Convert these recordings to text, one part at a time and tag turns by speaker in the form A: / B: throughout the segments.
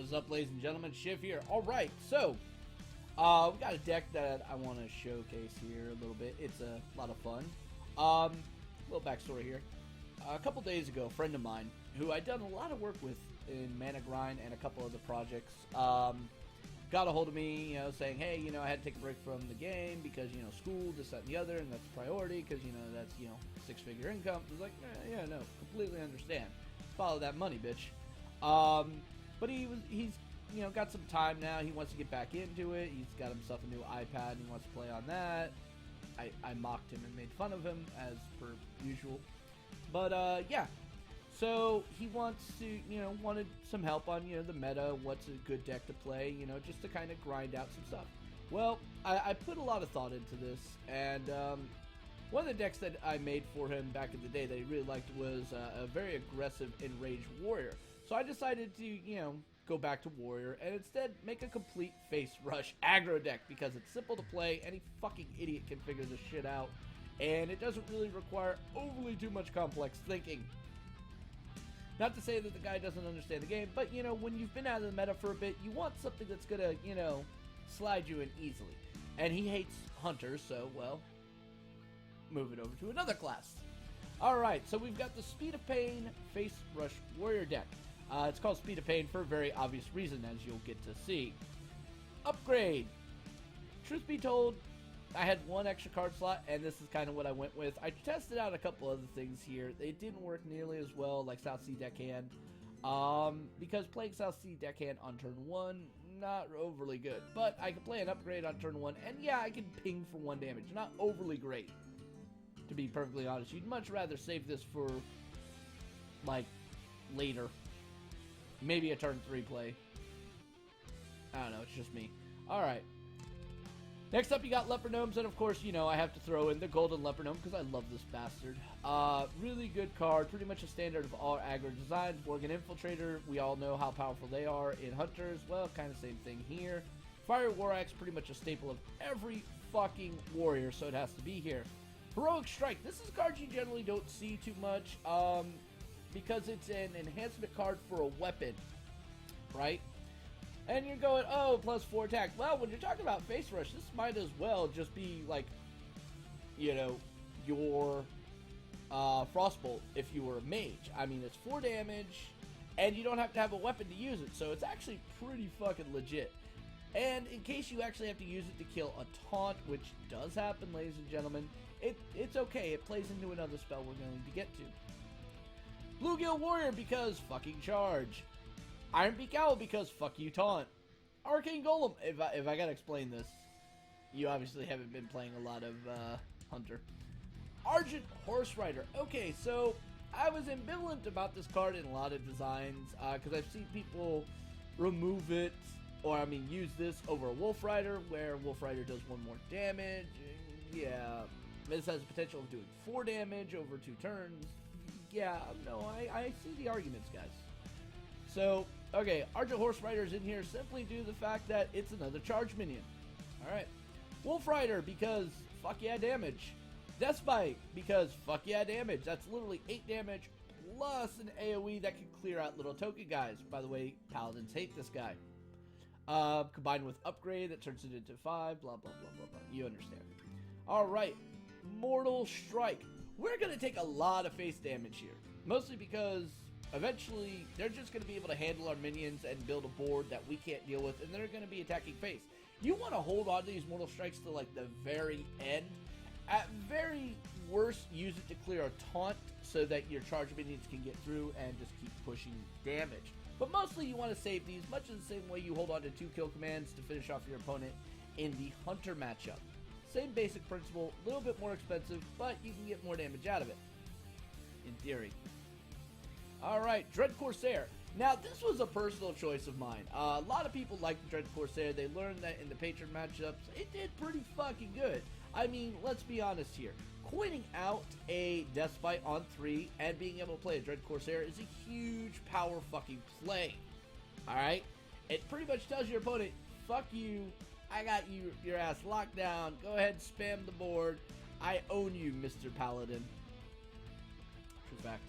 A: What is up, ladies and gentlemen? Shiv here. Alright, so, we got a deck that I want to showcase here a little bit. It's a lot of fun. Little backstory here. A couple days ago, a friend of mine, who I'd done a lot of work with in Mana Grind and a couple other projects, got a hold of me, saying, hey, I had to take a break from the game because, school, this, that, and the other, and that's priority because, that's, six-figure income. I was like, yeah, no, completely understand. Follow that money, bitch. But he's got some time now. He wants to get back into it. He's got himself a new iPad and he wants to play on that. I mocked him and made fun of him as per usual. But yeah. So he wants to, wanted some help on, the meta, what's a good deck to play, just to kind of grind out some stuff. Well, I put a lot of thought into this, and one of the decks that I made for him back in the day that he really liked was a very aggressive enraged warrior. So I decided to, go back to warrior and instead make a complete face rush aggro deck because it's simple to play. Any fucking idiot can figure this shit out, and it doesn't really require overly too much complex thinking. Not to say that the guy doesn't understand the game, but, when you've been out of the meta for a bit, you want something that's gonna, slide you in easily. And he hates hunters, so, well, move it over to another class. Alright, so we've got the Speed of Pain Face Rush Warrior deck. It's called Speed of Pain for a very obvious reason, as you'll get to see. Upgrade. Truth be told, I had one extra card slot, and this is kind of what I went with. I tested out a couple other things here. They didn't work nearly as well, like South Sea Deckhand. Because playing South Sea Deckhand on turn 1, not overly good. But I can play an upgrade on turn 1, and yeah, I can ping for 1 damage. Not overly great, to be perfectly honest. You'd much rather save this for, like, later. Maybe a turn 3 play. I don't know, it's just me. Alright. Next up, you got Leopard Gnomes, and of course, I have to throw in the Golden Leopard Gnome because I love this bastard. Really good card, pretty much a standard of all aggro designs. Worgen Infiltrator, we all know how powerful they are in Hunters. Well, kind of same thing here. Fire War Axe, pretty much a staple of every fucking warrior, so it has to be here. Heroic Strike, this is a card you generally don't see too much, because it's an enhancement card for a weapon, right? And you're going, oh, plus 4 attack. Well, when you're talking about face rush, this might as well just be like, your Frostbolt if you were a mage. I mean, it's 4 damage, and you don't have to have a weapon to use it, so it's actually pretty fucking legit. And in case you actually have to use it to kill a taunt, which does happen, ladies and gentlemen, it's okay. It plays into another spell we're going to get to. Bluegill Warrior because fucking charge. Ironbeak Owl because fuck you taunt. Arcane Golem, if I gotta explain this, you obviously haven't been playing a lot of Hunter. Argent Horse Rider. Okay, so I was ambivalent about this card in a lot of designs because I've seen people remove it, or I mean use this over a Wolf Rider where Wolf Rider does 1 more damage. Yeah, this has the potential of doing 4 damage over 2 turns. Yeah, no, I see the arguments, guys. So, okay, Argent Horse Rider is in here simply due to the fact that it's another charge minion. Alright. Wolf Rider because fuck yeah damage. Deathbite because fuck yeah damage. That's literally 8 damage plus an AoE that can clear out little token guys. By the way, Paladins hate this guy. Combined with Upgrade that turns it into 5, blah blah blah blah blah. You understand. Alright. Mortal Strike. We're going to take a lot of face damage here. Mostly because eventually they're just going to be able to handle our minions and build a board that we can't deal with, and they're going to be attacking face. You want to hold on to these Mortal Strikes to like the very end. At very worst, use it to clear a taunt so that your charge minions can get through and just keep pushing damage. But mostly you want to save these much in the same way you hold on to 2 kill commands to finish off your opponent in the Hunter matchup. Same basic principle, a little bit more expensive, but you can get more damage out of it. In theory. Alright, Dread Corsair. Now, this was a personal choice of mine. A lot of people like Dread Corsair. They learned that in the Patron matchups, it did pretty fucking good. I mean, let's be honest here. Coining out a Deathbite on 3 and being able to play a Dread Corsair is a huge power fucking play. Alright? It pretty much tells your opponent, fuck you, I got your ass locked down, go ahead and spam the board, I own you, Mr. Paladin. True fact.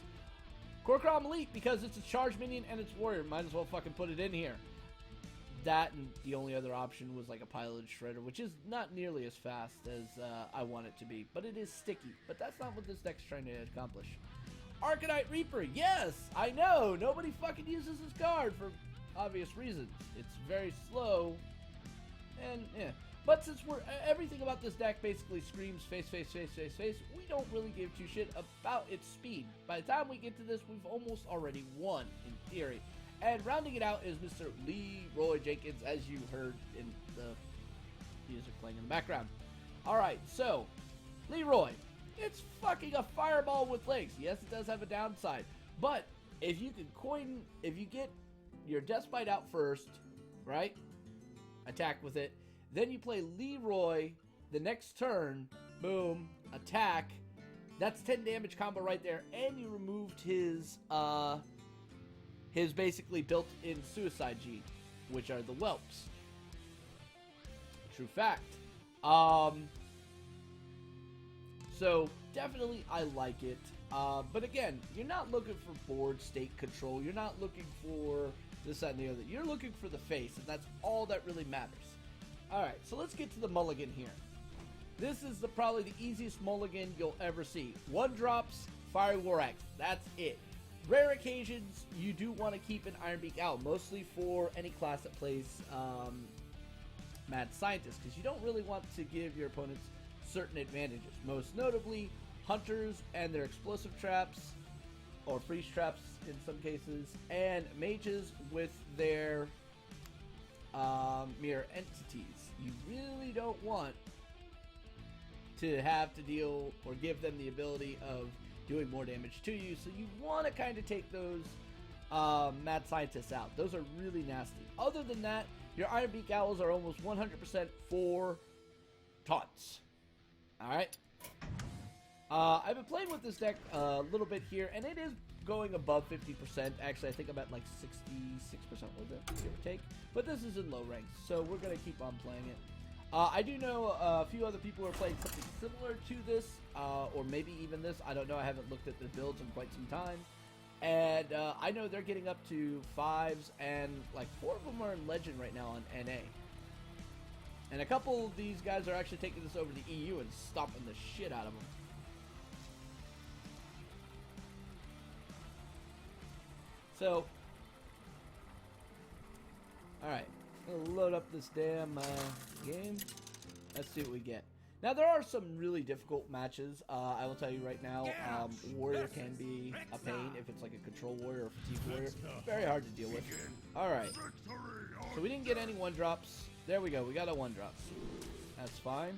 A: Kor'krom Elite, because it's a charge minion and it's warrior, might as well fucking put it in here. that, and the only other option was like a piloted shredder, which is not nearly as fast as I want it to be, but it is sticky. But that's not what this deck's trying to accomplish. Arcanite Reaper, yes, I know, nobody fucking uses this card for obvious reasons. It's very slow, and yeah. But since everything about this deck basically screams face, face, face, face, face, we don't really give two shit about its speed. By the time we get to this, we've almost already won, in theory. And rounding it out is Mr. Leroy Jenkins, as you heard in the music playing in the background. Alright, so, Leroy, it's fucking a fireball with legs. Yes, it does have a downside, but if you get your Death Bite out first, right, attack with it, then you play Leroy the next turn, boom, attack, that's 10 damage combo right there, and you removed his basically built-in suicide gene, which are the whelps. True fact. So definitely I like it. But again, you're not looking for board state control. You're not looking for this, that, and the other. You're looking for the face, and that's all that really matters. Alright, so let's get to the mulligan here. This is probably the easiest mulligan you'll ever see. 1-drops, Fiery War Axe. That's it. Rare occasions, you do want to keep an Ironbeak out, mostly for any class that plays Mad Scientist, because you don't really want to give your opponents certain advantages. Most notably, Hunters and their explosive traps, or freeze traps in some cases, and Mages with their mirror entities. You really don't want to have to deal or give them the ability of doing more damage to you, so you want to kind of take those Mad Scientists out. Those are really nasty. Other than that, your Ironbeak Owls are almost 100% for taunts. Alright? I've been playing with this deck a little bit here, and it is going above 50%. Actually, I think I'm at like 66% with it, give or take. But this is in low ranks, so we're going to keep on playing it. I do know a few other people are playing something similar to this, or maybe even this. I don't know. I haven't looked at their builds in quite some time. And I know they're getting up to 5s, and like 4 of them are in Legend right now on NA. And a couple of these guys are actually taking this over to EU and stomping the shit out of them. So, alright, I'll load up this damn game. Let's see what we get. Now, there are some really difficult matches. I will tell you right now, Warrior can be a pain if it's like a Control Warrior or Fatigue Warrior. Very hard to deal with. Alright, so we didn't get any 1-drops. There we go, we got a 1-drop. That's fine.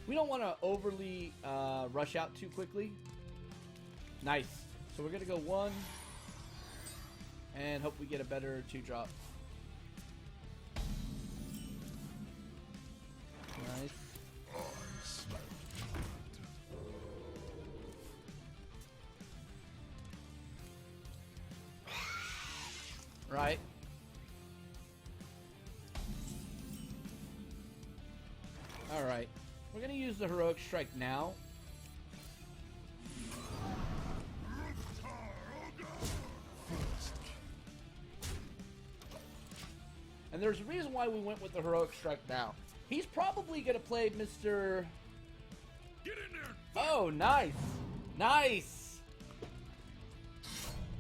A: We don't want to overly rush out too quickly. Nice. So we're going to go 1. And hope we get a better 2-drop. Nice. Right. Alright. We're going to use the Heroic Strike now. And there's a reason why we went with the Heroic Strike now. He's probably going to play Mr.
B: Get in there!
A: Oh, nice. Nice.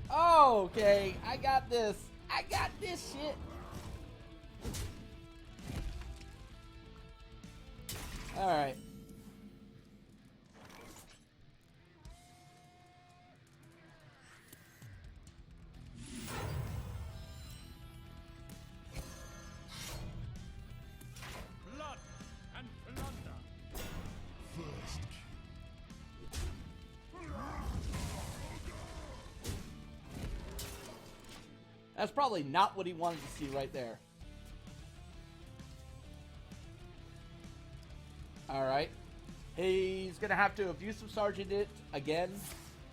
A: Oh, okay. I got this. I got this shit. Alright.
B: Blood and plunder. First.
A: That's probably not what he wanted to see right there. Alright. He's going to have to Abusive Sergeant it again.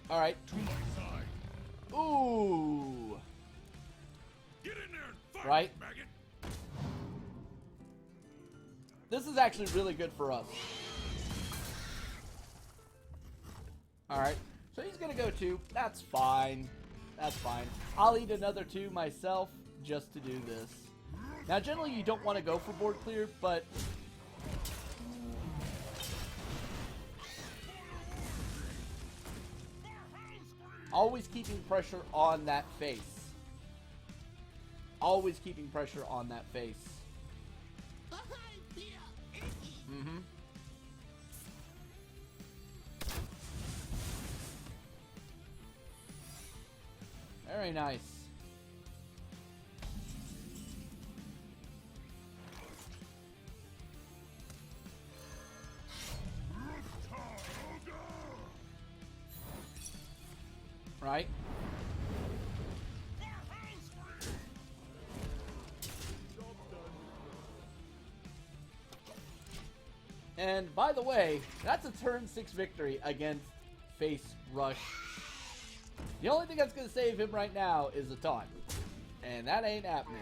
A: Alright.
B: To my side.
A: Ooh.
B: Get in there and fight,
A: Right.
B: maggot.
A: This is actually really good for us. Alright. So he's going to go 2. That's fine. That's fine. I'll eat another 2 myself just to do this. Now, generally, you don't want to go for board clear, but always keeping pressure on that face. Always keeping pressure on that face. Mm-hmm. Very nice. Right? And by the way, that's a turn 6 victory against Face Rush. The only thing that's going to save him right now is a taunt. And that ain't happening.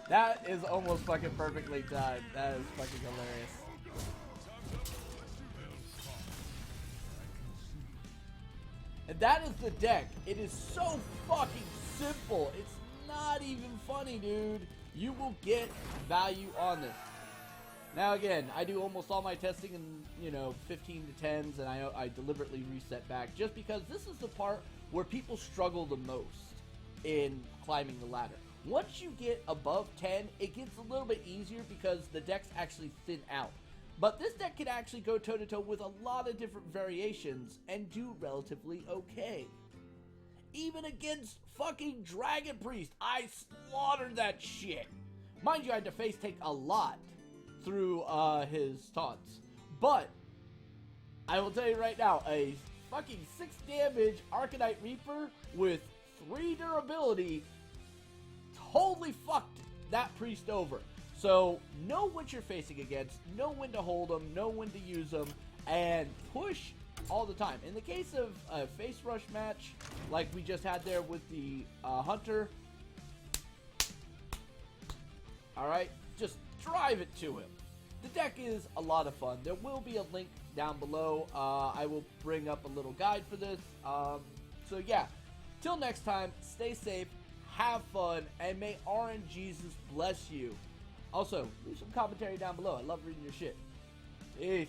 A: That is almost fucking perfectly timed. That is fucking hilarious. And that is the deck. It is so fucking simple. It's not even funny, dude. You will get value on this. Now again, I do almost all my testing in, 15 to 10s, and I deliberately reset back just because this is the part where people struggle the most in climbing the ladder. Once you get above 10, it gets a little bit easier because the decks actually thin out. But this deck can actually go toe-to-toe with a lot of different variations and do relatively okay. Even against fucking Dragon Priest, I slaughtered that shit. Mind you, I had to face take a lot through his taunts. But I will tell you right now, a fucking 6 damage Arcanite Reaper with 3 durability totally fucked that priest over. So know what you're facing against, know when to hold them, know when to use them, and push all the time. In the case of a face rush match like we just had there with the Hunter, alright, just drive it to him. The deck is a lot of fun. There will be a link down below. I will bring up a little guide for this. So yeah, till next time, stay safe, have fun, and may RNGesus bless you. Also, leave some commentary down below. I love reading your shit. Peace.